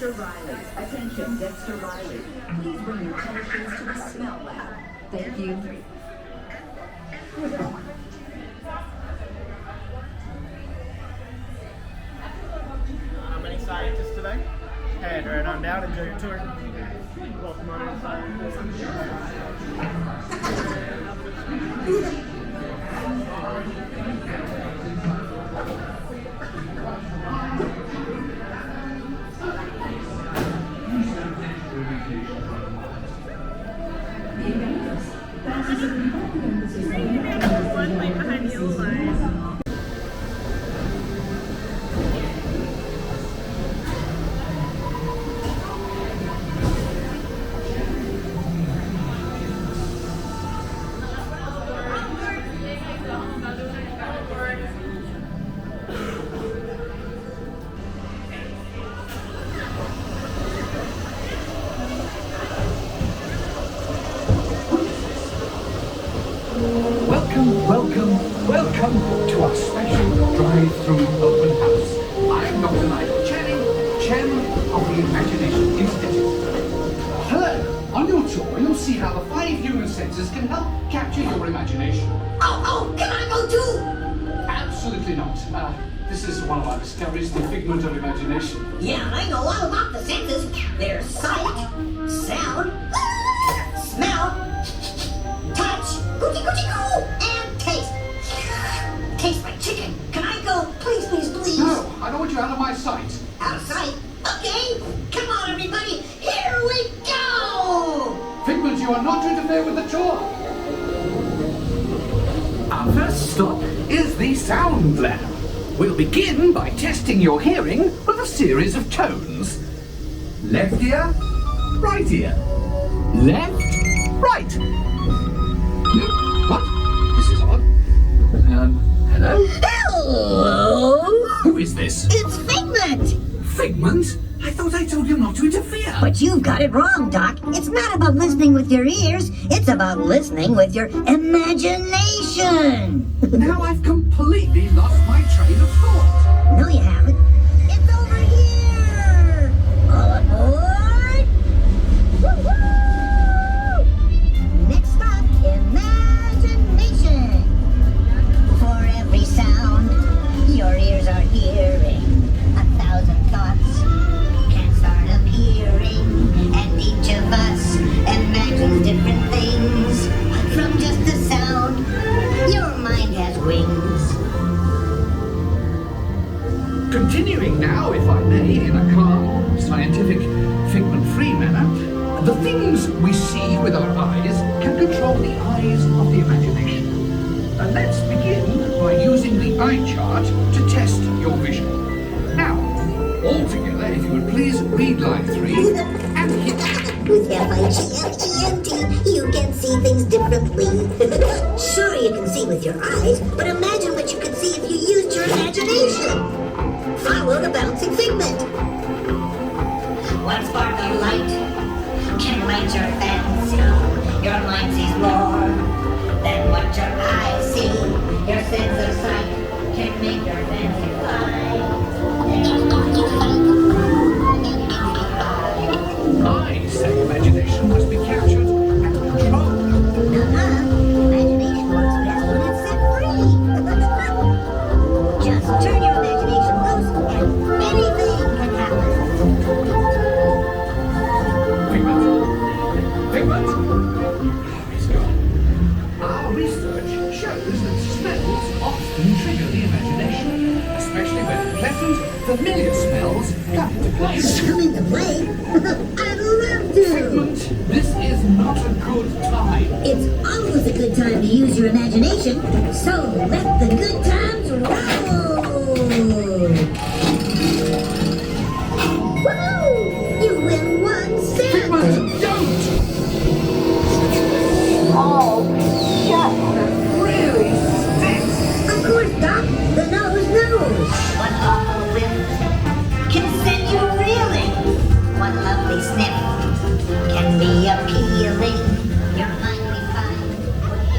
Dexter Riley. Attention, Dexter Riley. Please bring your chemicals to the smell lab. Thank you. How many scientists today? Head right on down, enjoy your tour. Welcome on inside. One light behind the yellow line. Welcome to our special drive-through open house. I'm Dr. Nigel Channing, Chairman of the Imagination Institute. Hello. On your tour, you'll see how the 5 human senses can help capture your imagination. Oh, can I go too? Absolutely not. This is one of our discoveries, the figment of imagination. Yeah, I know all about the senses. There's sight, sound, smell, touch, coochie-coochie-coo, and taste. Tastes like chicken. Can I go? Please, please, please. No, I don't want you out of my sight. Out of sight? Okay. Come on, everybody. Here we go. Figment, you are not to interfere with the tour. Our first stop is the sound lab. We'll begin by testing your hearing with a series of tones. Left ear, right ear. Left, right. What? This is odd. Hello? Hello. Who is this? It's Figment. Figment? I thought I told you not to interfere. But you've got it wrong, Doc. It's not about listening with your ears. It's about listening with your imagination. Now I've completely lost my train of thought. No, you haven't. It's over here. All aboard. Woo-hoo! Next stop, imagination. For every sound your ears are hearing, 1,000 thoughts can start appearing, and each of us imagines different things. From just a sound, your mind has wings. Continuing now, if I may, in a calm, scientific, figment-free manner, the things we see with our eyes can control the eyes of the imagination. Let's begin by using the eye chart to test your vision. Now, all together, if you would please read line 3 and hit. With F-I-G-M-E-N-T, you can see things differently. Sure, you can see with your eyes, but imagine what you could see if you used your imagination. Follow the bouncing figment. One spark of light can light your fancy. Your mind sees more than what your eyes see. Your sense of sight can make your fancy fly. I say imagination must be captured and controlled. Imagination works best when it's set free. Just turn your imagination loose and anything can happen. Figment! He's gone. Our research shows that smells often trigger the imagination, especially when pleasant, familiar smells come into play. Come into play? I'd love to. Figment, this is not a good time. It's always a good time to use your imagination, so let the good times roll. Woohoo! You win 1 cent. Figment, don't! Oh, shut It really stinks. Of course, Doc. The nose knows. One awful whiff can send you reeling. One lovely sniff can be appealing. Your mind will find what you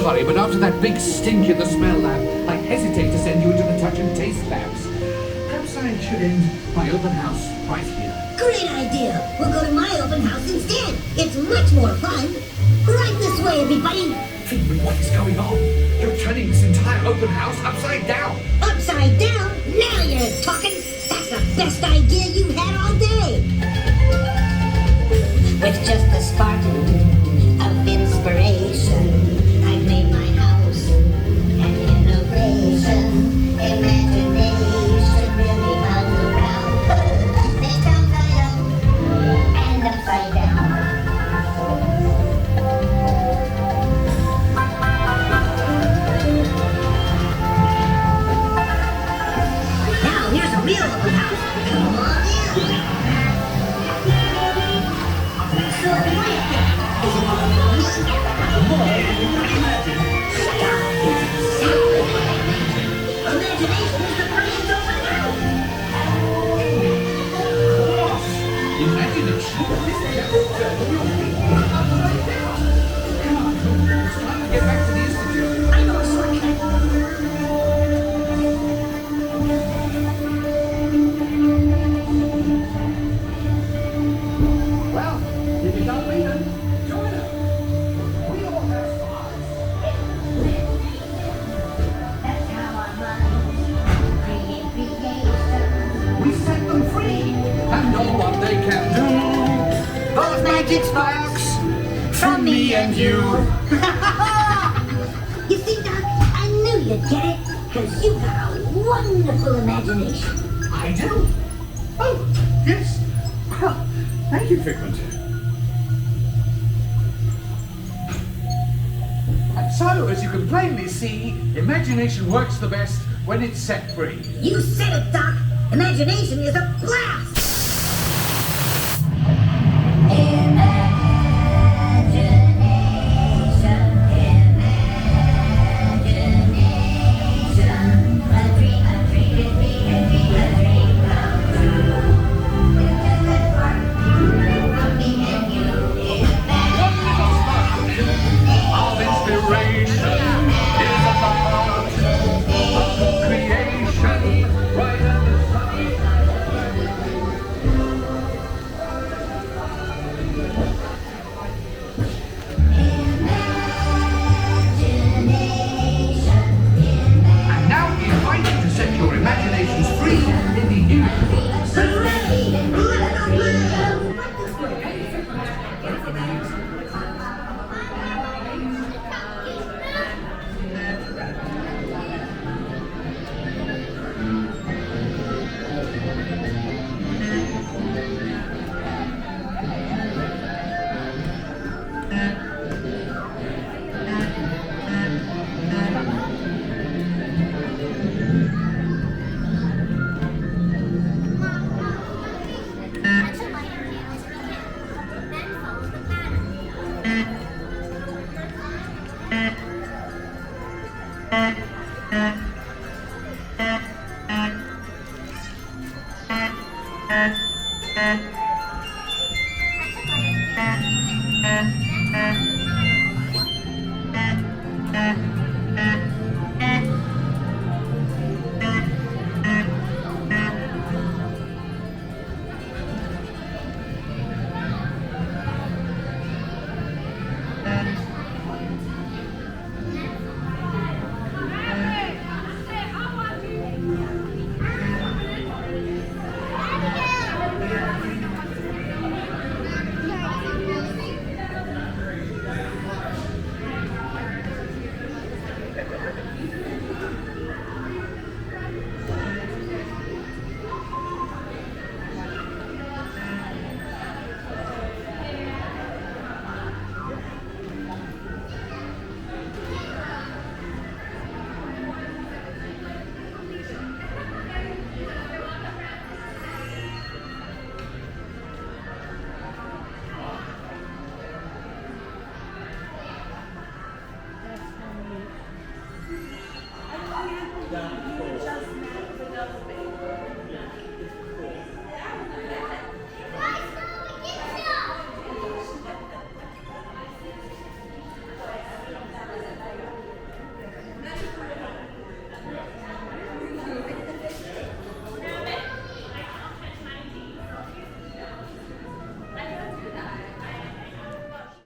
sorry, but after that big stink in the smell lab, I hesitate to send you into the touch and taste labs. Perhaps I should end my open house right here. Great idea. We'll go to my open house instead. It's much more fun. Right this way, everybody. Figment, what is going on? You're turning this entire open house upside down. Upside down? Now you're talking. That's the best idea you've had all day. With just a spark of inspiration, I've made my house an innovation. Imagination really comes around. They come right up and upside down. Now here's a real open house. Come on in. So what do you think? Is it more imagination is the brain's open house. Imagination? This is just upside down. Come on, it's time to get back to the institute. I know a shortcut. Well, if you don't read them, join us. We all have sparks. That's how I run. Creation. We set them free, and know what they can do. Those magic sparks from me and you. You see, Doc, I knew you'd get it, because you've got a wonderful imagination. I do. Oh, yes. Well, thank you, Figment. And so, as you can plainly see, imagination works the best when it's set free. You said it, Doc. Imagination is a blast. Of inspiration is a part of creation, right at the start. And now we invite you to set your imaginations free in the universe. Hooray! Let us live! Thank you.